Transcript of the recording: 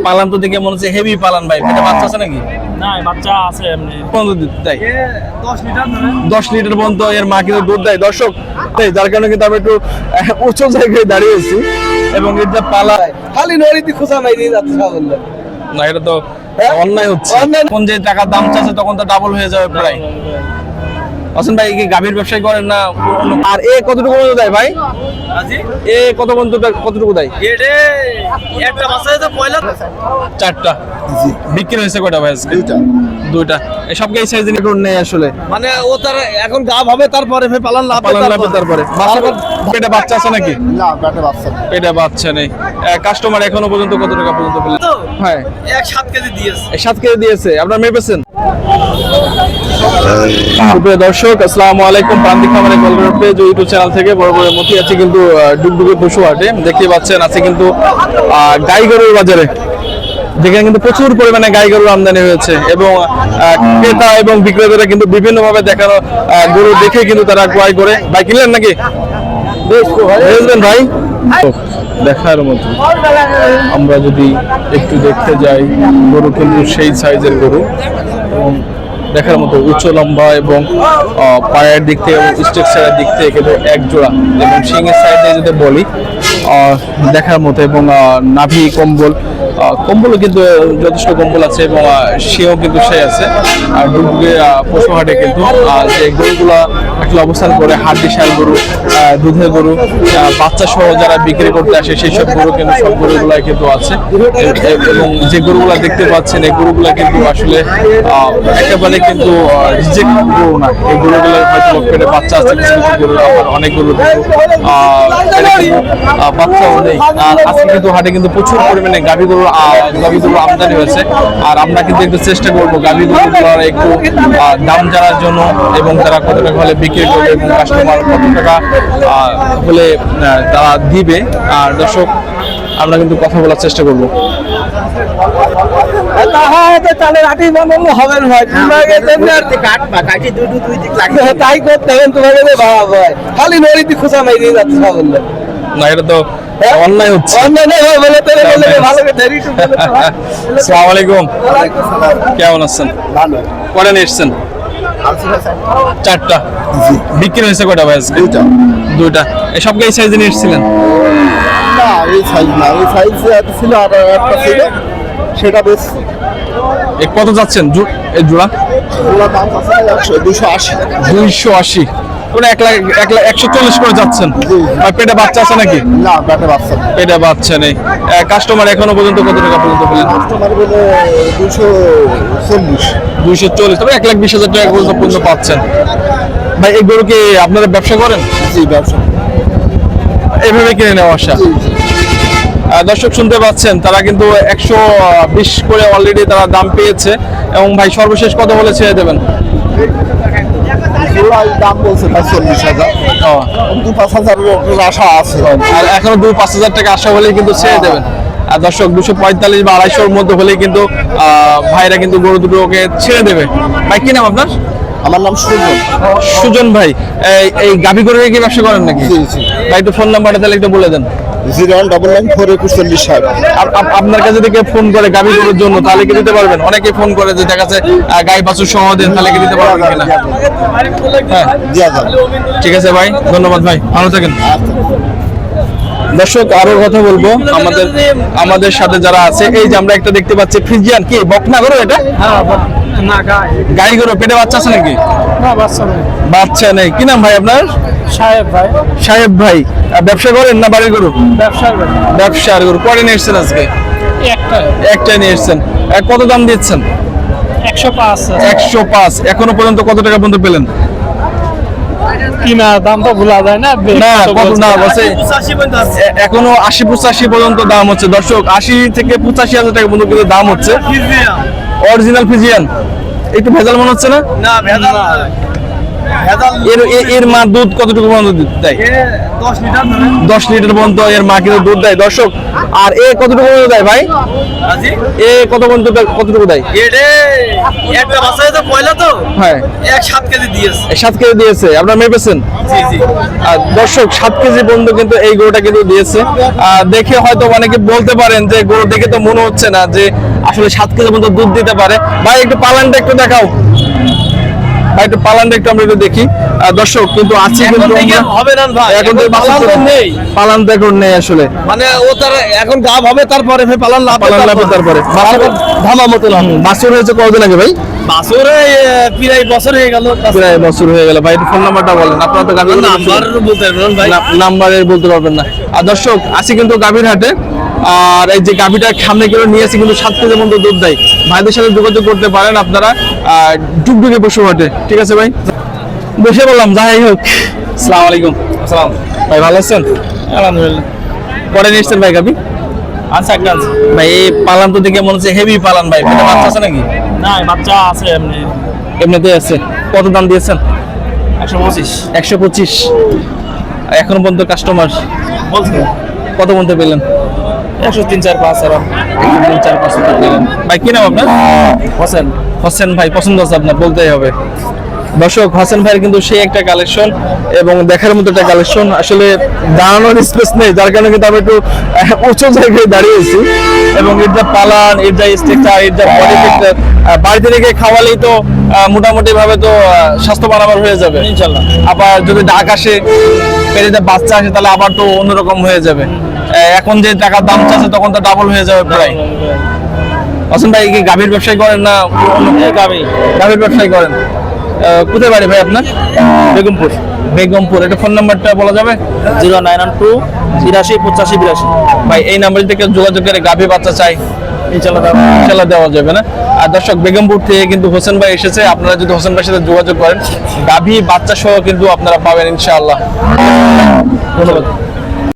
পালান তো দেখে মনে হচ্ছে হেভি পালান ভাই, পেটে বাচ্চা আছে নাকি? না বাচ্চা আছে এমনি। 10 লিটার পর্যন্ত এর মা কিন্তু দুধ দেয় দর্শক, যার কারণে কিন্তু আমি একটু উঁচু জায়গায় দাঁড়িয়েছি এবং এটা পালা খালি নড়িতে খোঁচা নাই দিয়ে যাচ্ছে বললে না, এটা তো অন্যায় হচ্ছে। কোন যে টাকার দাম চাচ্ছে তখন তো ডাবল হয়ে যাবে প্রায়। হাসান ভাই কি গাভীর ব্যবসায় করেন না? আর এ কতটুকু পর্যন্ত দেয় ভাই? এ কতটুকু দেয়? একটা বাচ্চা তো পয়লা 4টা বিক্রি হয়েছে কয়টা ভাই আজকে? 2টা। এই সব এই সাইজের কোন নেই আসলে, মানে ও তার এখন গাব হবে তারপরে ফের পালান লাভ তারপরে পেটে বাচ্চা আছে নাকি? না পেটে বাচ্চা পেটে বাচ্চা নেই। কাস্টমার এখনো পর্যন্ত কত টাকা পর্যন্ত পেলেন? হ্যাঁ 7 কেজি দিয়েছে। 7 কেজি দিয়েছে। আপনার মেপেছেন? সুপ্রিয় দর্শক আসসালামু আলাইকুম, প্রান্তিক খামারে কলকাতা পেজ ইউটিউব চ্যানেল থেকে বড় মতি আছে কিন্তু ডুগডুগে পশু হাটে দেখতে পাচ্ছেন আছে কিন্তু গাই গরুর বাজারে, যেখানে কিন্তু প্রচুর পরিমাণে গাই গরুর আমদানি হয়েছে এবং ক্রেতা এবং বিক্রেতারা কিন্তু বিভিন্নভাবে দেখানো গরু দেখে কিন্তু তারা ক্রয় করে। ভাই কিনলেন নাকি? বুঝলেন ভাই দেখার মতো। আমরা যদি একটু দেখতে যাই, গরু কিন্তু সেই সাইজের গরু এবং দেখার মতো উচ্চ লম্বা এবং পায়ের দিক থেকে এবং স্ট্রাকচারের দিক থেকে কিন্তু এক জোড়া এবং শিংয়ের সাইডে যদি বলি দেখার মতো এবং নাভি কম্বলও কিন্তু যথেষ্ট কম্বল আছে এবং সেও কিন্তু সে আছে। আর ডুবুগে পশু হাটে কিন্তু যে গরুগুলা আসলে অবস্থান করে হাড্ডিসাল গরু, দুধের গরু, বাচ্চা সহ যারা বিক্রি করতে আসে সেই সব গরু কিন্তু সব গরুগুলাই কিন্তু আছে এবং যে গরুগুলা দেখতে পাচ্ছেন এই গরুগুলা কিন্তু আসলে একেবারে কিন্তু রিজেক্ট গরু না। এই গরুগুলো হয়তো পেটে বাচ্চা আছে, কিছু কিছু গরু আবার অনেক গরু বাচ্চাও নেই। আর আজকে কিন্তু হাটে কিন্তু প্রচুর পরিমাণে গাভী গরু আমদানি হয়েছে। আর আমরা কিন্তু একটু চেষ্টা করবো গাভী গরুগুলোর একটু দাম জানার জন্য এবং তারা কত টাকা হলে বিক্রি করবে এবং কাস্টমার কত টাকা হলে তারা দিবে। আর দর্শক আমরা কিন্তু কথা বলার চেষ্টা করবো। খালি নড়িতে খোঁচা নাই দিয়ে যাচ্ছে বললে না, এটা তো অন্যায় হচ্ছে। আসসালামু আলাইকুম, কেমন আছেন? কয়টা নিয়ে এসছেন? 4টা বিক্রি হয়েছে কয়টা ভাই আজকে? 2টা। এই সব এই সাইজে নিয়ে এসেছিলেন? না এই সাইজ না, এই সাইজ ছিল আর একটা ছিল সেটা বেশ। কত যাচ্ছেন এই জোড়া? দাম আছে 280 মানে 140 করে যাচ্ছেন। পেটে বাচ্চা আছে নাকি? না পেটে বাচ্চা, পেটে বাচ্চা নেই। কাস্টমার এখনো পর্যন্ত কত টাকা পর্যন্ত পেলেন? কাস্টমার বলে 240। তবে 1,20,000 টাকা পর্যন্ত পাচ্ছেন। ভাই এই গরু কি আপনারা ব্যবসা করেন? জি ব্যবসা। এইভাবে কিনে নেওয়া আসা। দর্শক শুনতে পাচ্ছেন তারা কিন্তু 120 করে অলরেডি তারা দাম পেয়েছে এবং ভাই সর্বশেষ কত বলে ছেড়ে দেবেন? দাম বলছে 40,000। 2-5,000 আশা আছে আর এখনো 2-5,000 টাকা আশা হলেই কিন্তু ছেড়ে দেবেন। আর দর্শক 245 বা 250-র মধ্যে হলেই কিন্তু ভাইরা কিন্তু গরু দুটোকে ছেড়ে দেবে। ভাই কি নাম আপনার? আমার নাম সুজন ভাই। এই গাভী গরুর কি ব্যবসা করেন নাকি? ভাই একটু ফোন নাম্বারটা তাহলে একটু বলে দেন। 01994214060। আপনার কাছে যদি কেউ ফোন করে গাভী গরুর জন্য তাহলে কি দিতে পারবেন? অনেকে ফোন করে যে দেখা যাচ্ছে গাই বাছুর সহ দেন, তাহলে কি দিতে পারবেন কিনা? হ্যাঁ ঠিক আছে ভাই, ধন্যবাদ ভাই, ভালো থাকেন। দর্শক আরো কথা বলবো আমাদের সাথে যারা আছে, এই যে আমরা একটা দেখতে পাচ্ছি ফ্রিজিয়ান, কি বকনা গরু এটা? গাই গরু, পেটে বাচ্চা আছে নাকি? বাচ্চা নেই। কি নাম ভাই আপনার? সাহেব ভাই। ব্যবসা করেন না বাড়ির গরু? ব্যবসার গরু। কয়টা নিয়ে এসছেন আজকে? একটা নিয়ে এসছেন। কত দাম দিচ্ছেন? 105। এখনো পর্যন্ত কত টাকা পর্যন্ত পেলেন? কিনা দাম তো ভুলা যায় না। এখনো 80-85 পর্যন্ত দাম হচ্ছে দর্শক। 80 থেকে 85,000 টাকা পর্যন্ত কিন্তু দাম হচ্ছে। Original Friesian. একটু ভেজাল মনে হচ্ছে না? এর মা দুধ কতটুকু পর্যন্ত দুধ দেয়? 10 লিটার ধরে 10 লিটার পর্যন্ত এর মা কিন্তু দুধ দেয় দর্শক। আর এ কতটুকু পর্যন্ত দেয় ভাই? আজি এ কতটুকু দেয়? এডে একটা বাচ্চা তো পয়লা তো হ্যাঁ 7 কেজি দিয়েছে। 7 কেজি দিয়েছে, আপনার মেপেছেন? জি জি। আর দর্শক 7 কেজি পর্যন্ত কিন্তু এই গরুটা কিন্তু দিয়েছে। দেখে হয়তো অনেকে বলতে পারেন যে গরু দেখে তো মনে হচ্ছে না যে আসলে 7 কেজি পর্যন্ত দুধ দিতে পারে। ভাই একটু পালানটা একটু দেখাও ভাই, একটু পালানটা একটু আমরা একটু দেখি। দর্শক কিন্তু আছে কিন্তু হবে না ভাই, এখন তো পালান তো নেই। পালান তো এখন নেই আসলে, মানে ও তার এখন গাব হবে, তারপরে ফের পালান লাভ তারপরে ধামা মতো লাভ। বাছুর হয়েছে কতদিন আগে ভাই? বাছরে প্রায় বছর হয়ে গেল। প্রায় বছর হয়ে গেল। ভাই একটু ফোন নাম্বারটা বলেন, আপনারা তো গাভীর নাম্বার বলতে পারবেন ভাই? নাম্বারে বলতে পারবেন না। আর দর্শক আছি কিন্তু গাভীর হাটে, আর এই যে গাভীটা সামনে করে নিয়ে আসি কিন্তু 7 কেজি মতো দুধ দেয়। ভাইদের সাথে যোগাযোগ করতে পারেন আপনারা ডুগডুগে পশু হাটে। ঠিক আছে ভাই, বসে বললাম যাই হোক। আসসালামু আলাইকুম। আসসালাম ভাই ভালো আছেন? আলহামদুলিল্লাহ। পরে নিয়ে এসছেন ভাই গাভী? আচ্ছা একটা আছে ভাই এই পালান তো দেখে মনে হচ্ছে হেভি পালান ভাই, পেটে বাচ্চা আছে নাকি? না, বাচ্চা আছে এমনি এমনিতে আছে। কত দাম দিয়েছেন? 125 125। এখনো পর্যন্ত কাস্টমার বলছে। কত পর্যন্ত পেলেন? 103 4 5 আর 4-5 পেলেন। ভাই কি নাম আপনার? হোসেন। হোসেন ভাই, পছন্দ আছে আপনার, বলতেই হবে। দর্শক হোসেন ভাইয়ের কিন্তু সেই একটা কালেকশন এবং দেখার মতো একটা কালেকশন। আসলে দাঁড়ানোর স্পেস নেই, যার কারণে কিন্তু আমি একটু উঁচু জায়গায় দাঁড়িয়েছি। এবং এর যা পালান, এর যা স্ট্রাকচার, এর যা বডি পিকচার, বাড়িতে রেখে খাওয়ালেই তো মোটামুটি ভাবে তো স্বাস্থ্যবান আবার হয়ে যাবে ইনশাআল্লাহ। আবার যদি ডাক আসে, পেটে বাচ্চা আসে, তাহলে আবার তো অন্যরকম হয়ে যাবে। এখন যে টাকার দাম চাচ্ছে তখন তো ডাবল হয়ে যাবে প্রায়। হোসেন ভাই কি গাভীর ব্যবসায় করেন না গাভীর ব্যবসায় করেন? কোথায় বাড়ি ভাই আপনার? বেগমপুর। বেগমপুর। একটা ফোন নাম্বারটা বলা যাবে? 0992 82 85 82। ভাই এই নাম্বার থেকে যোগাযোগ করে গাভী বাচ্চা চাই, ইনশাআল্লাহ দেওয়া যাবে না। আর দর্শক বেগমপুর থেকে কিন্তু হোসেন ভাই এসেছে, আপনারা যদি হোসেন ভাইয়ের সাথে যোগাযোগ করেন গাভী বাচ্চা সহ কিন্তু আপনারা পাবেন ইনশাআল্লাহ। ধন্যবাদ।